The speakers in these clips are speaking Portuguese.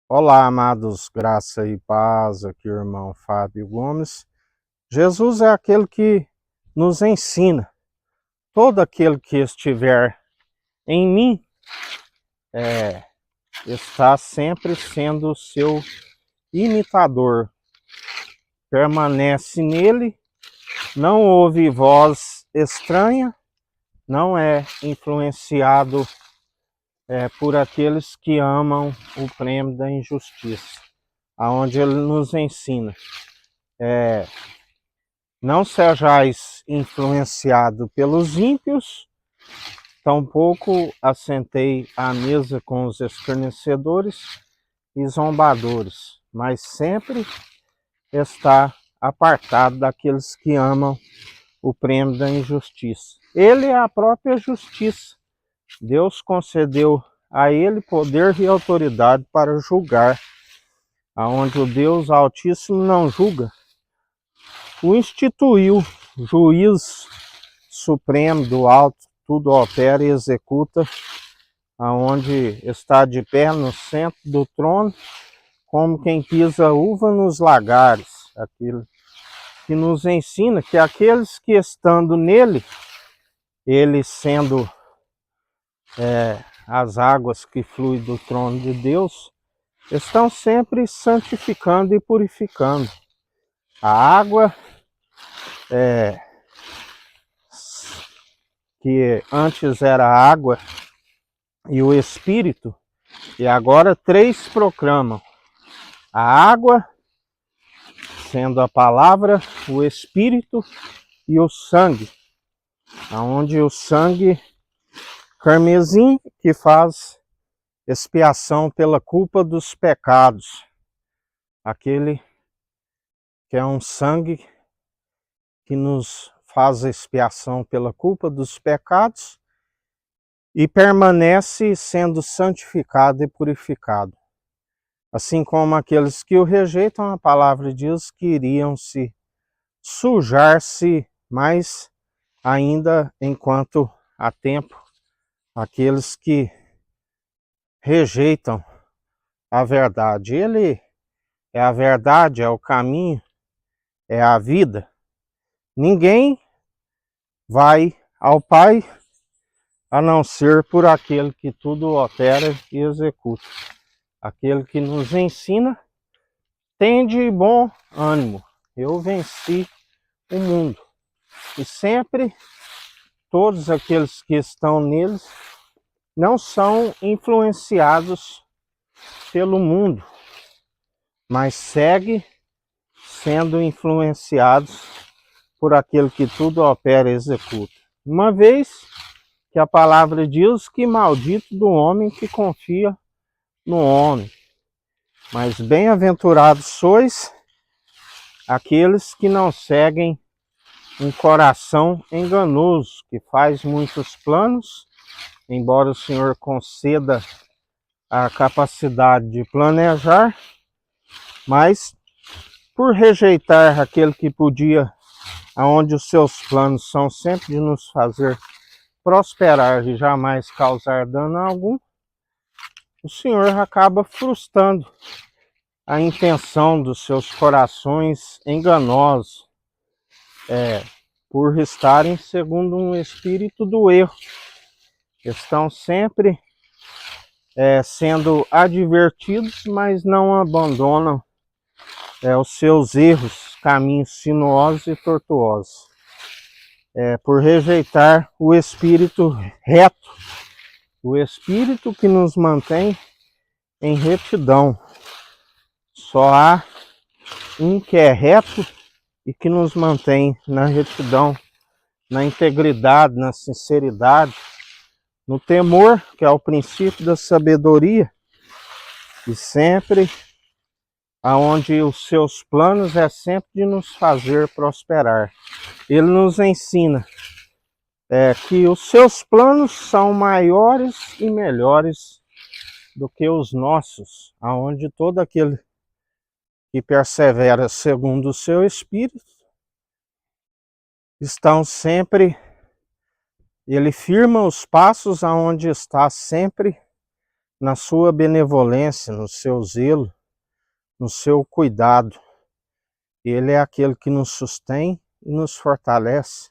Olá, amados, graça e paz, aqui o irmão Fábio Gomes. Jesus é aquele que nos ensina. Todo aquele que estiver em mim está sempre sendo o seu imitador. Permanece nele, não ouve voz estranha, não é influenciado por aqueles que amam o prêmio da injustiça, aonde ele nos ensina. Não sejais influenciado pelos ímpios, tampouco assentei à mesa com os escarnecedores e zombadores, mas sempre está apartado daqueles que amam o prêmio da injustiça. Ele é a própria justiça. Deus concedeu a ele poder e autoridade para julgar, aonde o Deus Altíssimo não julga. O instituiu juiz supremo do alto, tudo opera e executa, aonde está de pé no centro do trono, como quem pisa uva nos lagares, aquilo que nos ensina que aqueles que estando nele, ele sendo as águas que fluem do trono de Deus, estão sempre santificando e purificando. A água que antes era água e o Espírito, e agora três proclamam: a água, sendo a palavra, o Espírito e o sangue, aonde o sangue carmesim que faz expiação pela culpa dos pecados, aquele que é um sangue que nos faz expiação pela culpa dos pecados e permanece sendo santificado e purificado. Assim como aqueles que o rejeitam, a palavra diz que iriam se sujar-se mais ainda enquanto há tempo. Aqueles que rejeitam a verdade. Ele é a verdade, é o caminho, é a vida. Ninguém vai ao Pai a não ser por aquele que tudo opera e executa. Aquele que nos ensina, tende bom ânimo. Eu venci o mundo. E sempre todos aqueles que estão neles não são influenciados pelo mundo, mas seguem sendo influenciados por aquele que tudo opera e executa. Uma vez que a palavra diz que maldito do homem que confia no homem, mas bem-aventurados sois aqueles que não seguem um coração enganoso, que faz muitos planos, embora o Senhor conceda a capacidade de planejar, mas por rejeitar aquele que podia, aonde os seus planos são sempre de nos fazer prosperar e jamais causar dano algum, o Senhor acaba frustrando a intenção dos seus corações enganosos, por estarem segundo um espírito do erro. Estão sempre sendo advertidos, mas não abandonam os seus erros, caminhos sinuosos e tortuosos. Por rejeitar o espírito reto, o espírito que nos mantém em retidão. Só há um que é reto e que nos mantém na retidão, na integridade, na sinceridade, no temor, que é o princípio da sabedoria, e sempre aonde os seus planos é sempre de nos fazer prosperar. Ele nos ensina que os seus planos são maiores e melhores do que os nossos, aonde todo aquele que persevera segundo o seu espírito estão sempre, ele firma os passos aonde está sempre na sua benevolência, no seu zelo, no seu cuidado. Ele é aquele que nos sustém e nos fortalece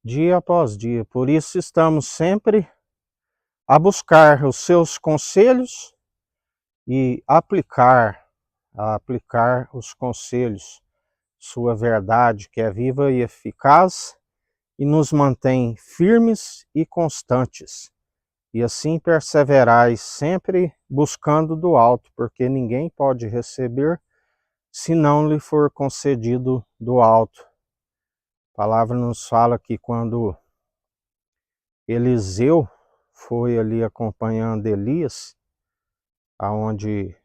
dia após dia. Por isso estamos sempre a buscar os seus conselhos e aplicar os conselhos, sua verdade, que é viva e eficaz, e nos mantém firmes e constantes. E assim perseverais sempre buscando do alto, porque ninguém pode receber se não lhe for concedido do alto. A palavra nos fala que quando Eliseu foi ali acompanhando Elias, aonde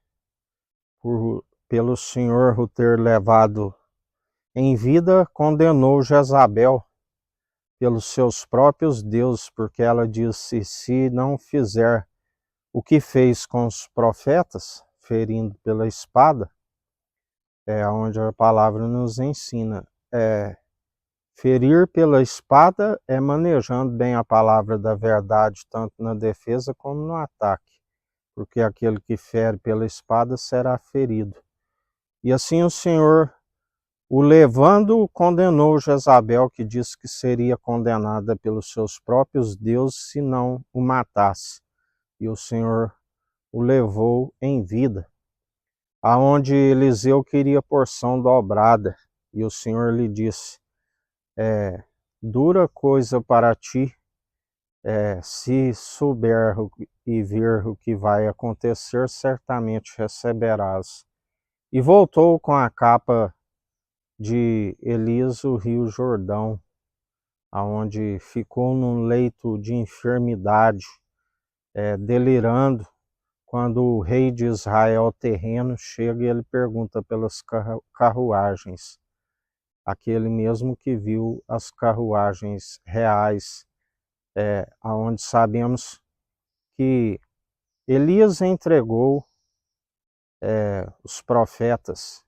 pelo Senhor o ter levado em vida, condenou Jezabel pelos seus próprios deuses, porque ela disse: se não fizer o que fez com os profetas, ferindo pela espada, é onde a palavra nos ensina. Ferir pela espada é manejando bem a palavra da verdade, tanto na defesa como no ataque, porque aquele que fere pela espada será ferido. E assim o Senhor, o levando, condenou Jezabel, que disse que seria condenada pelos seus próprios deuses se não o matasse. E o Senhor o levou em vida, aonde Eliseu queria porção dobrada. E o Senhor lhe disse: dura coisa para ti, se souber e ver o que vai acontecer, certamente receberás. E voltou com a capa de Elias, o rio Jordão, aonde ficou num leito de enfermidade, delirando, quando o rei de Israel terreno chega e ele pergunta pelas carruagens, aquele mesmo que viu as carruagens reais, aonde sabemos que Elias entregou os profetas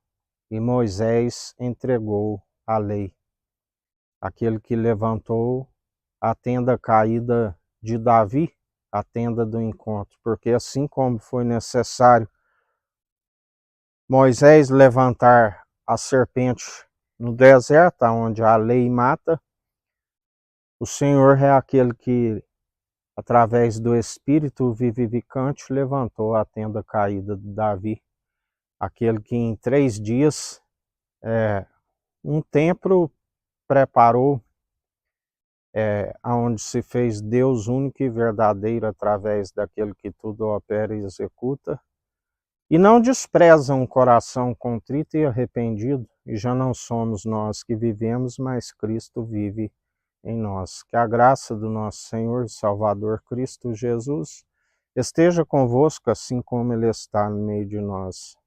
e Moisés entregou a lei, aquele que levantou a tenda caída de Davi, a tenda do encontro, porque assim como foi necessário Moisés levantar a serpente no deserto, onde a lei mata, o Senhor é aquele que, através do Espírito vivificante, levantou a tenda caída de Davi, aquele que em 3 dias um templo preparou, onde se fez Deus único e verdadeiro através daquele que tudo opera e executa, e não despreza um coração contrito e arrependido, e já não somos nós que vivemos, mas Cristo vive em nós. Que a graça do nosso Senhor e Salvador Cristo Jesus esteja convosco, assim como Ele está no meio de nós.